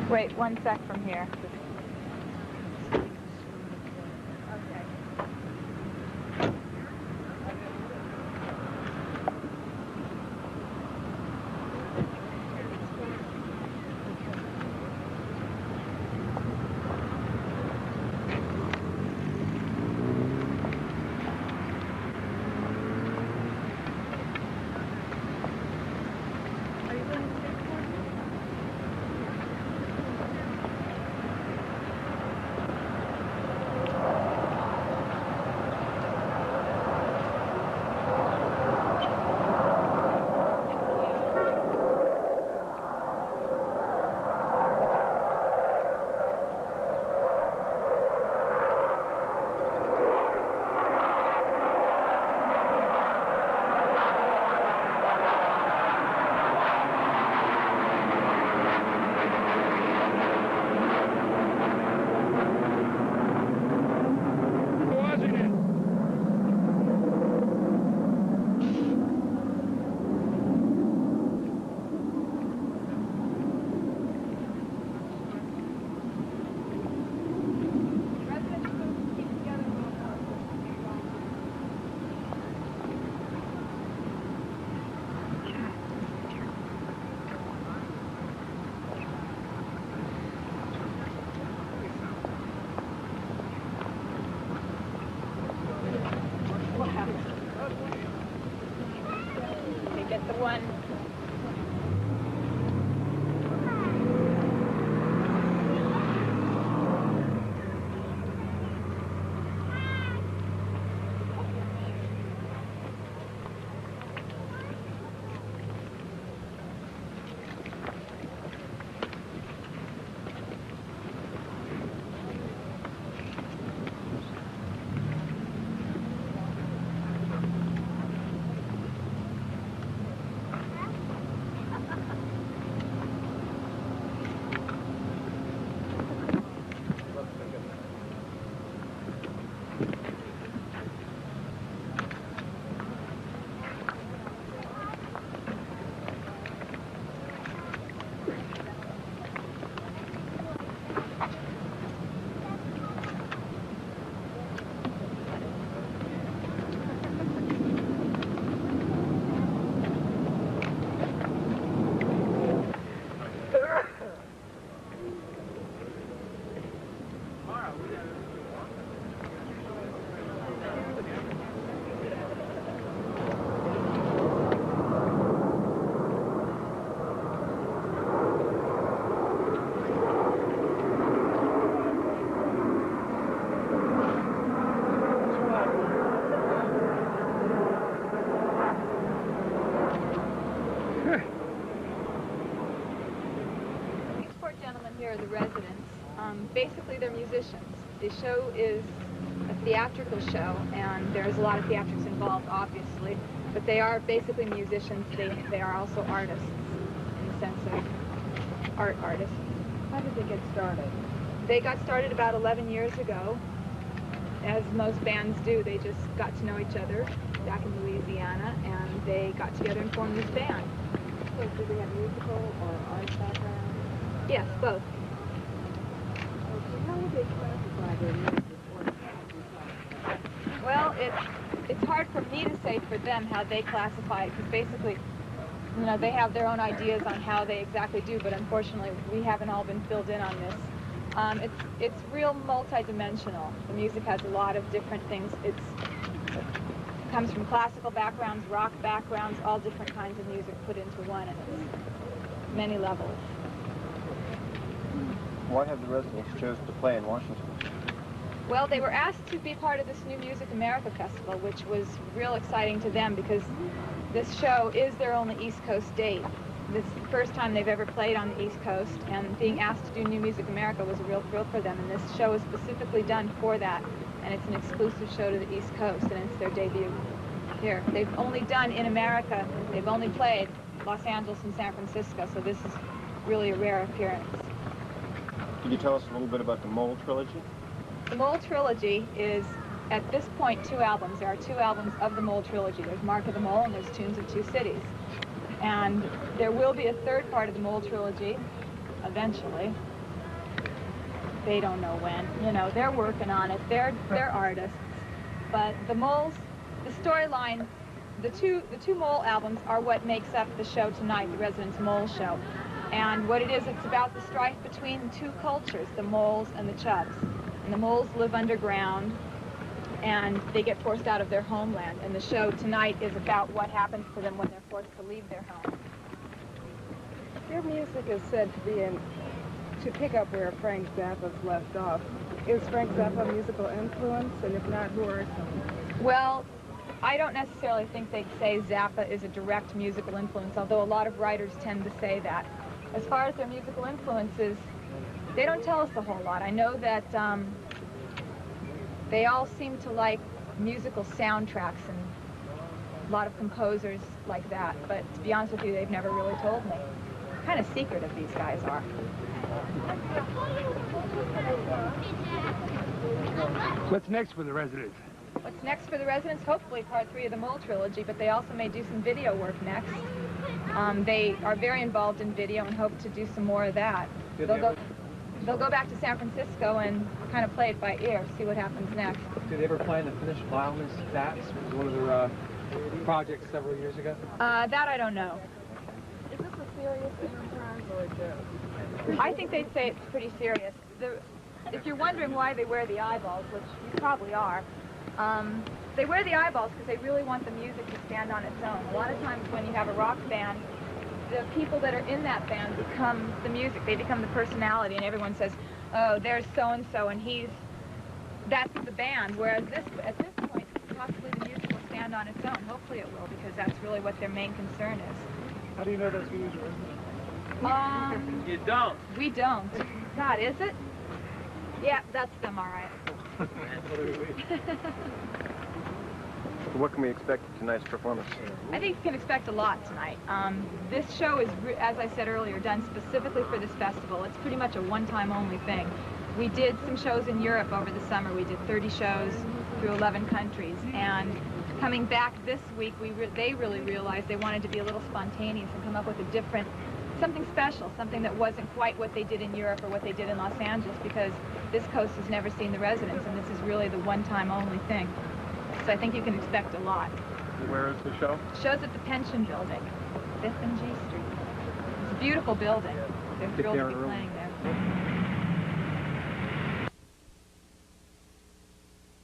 Wait, one sec from here. Get the one. Here, the residents, basically they're musicians. The show is a theatrical show, and there's a lot of theatrics involved, obviously, but they are basically musicians. They are also artists, in the sense of art artists. How did they get started? They got started about 11 years ago, as most bands do. They just got to know each other back in Louisiana, and they got together and formed this band. So do they have musical or art background? Yes, both. How would they classify their music? Well, it's hard for me to say for them how they classify it, because basically, you know, they have their own ideas on how they exactly do, but unfortunately, we haven't all been filled in on this. It's real multi-dimensional. The music has a lot of different things. It comes from classical backgrounds, rock backgrounds, all different kinds of music put into one, and it's many levels. Why have the residents chosen to play in Washington? Well, they were asked to be part of this New Music America Festival, which was real exciting to them because this show is their only East Coast date. This is the first time they've ever played on the East Coast, and being asked to do New Music America was a real thrill for them, and this show is specifically done for that, and it's an exclusive show to the East Coast, and it's their debut here. They've only done in America, they've only played Los Angeles and San Francisco, so this is really a rare appearance. Can you tell us a little bit about the Mole Trilogy? The Mole Trilogy is at this point 2 albums. There are 2 albums of the Mole trilogy. There's Mark of the Mole and there's Tunes of 2 Cities. And there will be a 3rd part of the Mole trilogy eventually. They don't know when. You know, they're working on it. They're artists. But the Moles, the storyline, the two Mole albums are what makes up the show tonight, the Residence Mole Show. And what it is, it's about the strife between 2 cultures, the Moles and the Chubs. And the Moles live underground, and they get forced out of their homeland. And the show tonight is about what happens to them when they're forced to leave their home. Your music is said to be to pick up where Frank Zappa's left off. Is Frank Zappa a musical influence? And if not, who are some? Well, I don't necessarily think they'd say Zappa is a direct musical influence, although a lot of writers tend to say that. As far as their musical influences, they don't tell us a whole lot. I know that they all seem to like musical soundtracks, and a lot of composers like that. But to be honest with you, they've never really told me. Kind of secretive these guys are. What's next for the Residents? What's next for the Residents? Hopefully part 3 of the Mole trilogy, but they also may do some video work next. They are very involved in video and hope to do some more of that. They'll go back to San Francisco and kind of play it by ear, see what happens next. Did they ever plan to finish Violinist Bats? It was one of their projects several years ago. That I don't know. Is this a serious enterprise or a joke? I think they'd say it's pretty serious. If you're wondering why they wear the eyeballs, which you probably are, they wear the eyeballs because they really want the music to stand on its own. A lot of times when you have a rock band, the people that are in that band become the music. They become the personality, and everyone says, oh, there's so-and-so, and that's the band. Whereas at this point, possibly the music will stand on its own. Hopefully it will, because that's really what their main concern is. How do you know that's who is You don't. We don't. God, is it? Yeah, that's them, all right. So what can we expect of tonight's performance? I think you can expect a lot tonight. This show is, as I said earlier, done specifically for this festival. It's pretty much a one-time only thing. We did some shows in Europe over the summer. We did 30 shows through 11 countries. And coming back this week, they really realized they wanted to be a little spontaneous and come up with a different, something special, something that wasn't quite what they did in Europe or what they did in Los Angeles, because this coast has never seen the Residents, and this is really the one-time only thing. So I think you can expect a lot. Where is the show? The show's at the Pension Building, 5th and G Street. It's a beautiful building. They're thrilled to be playing there.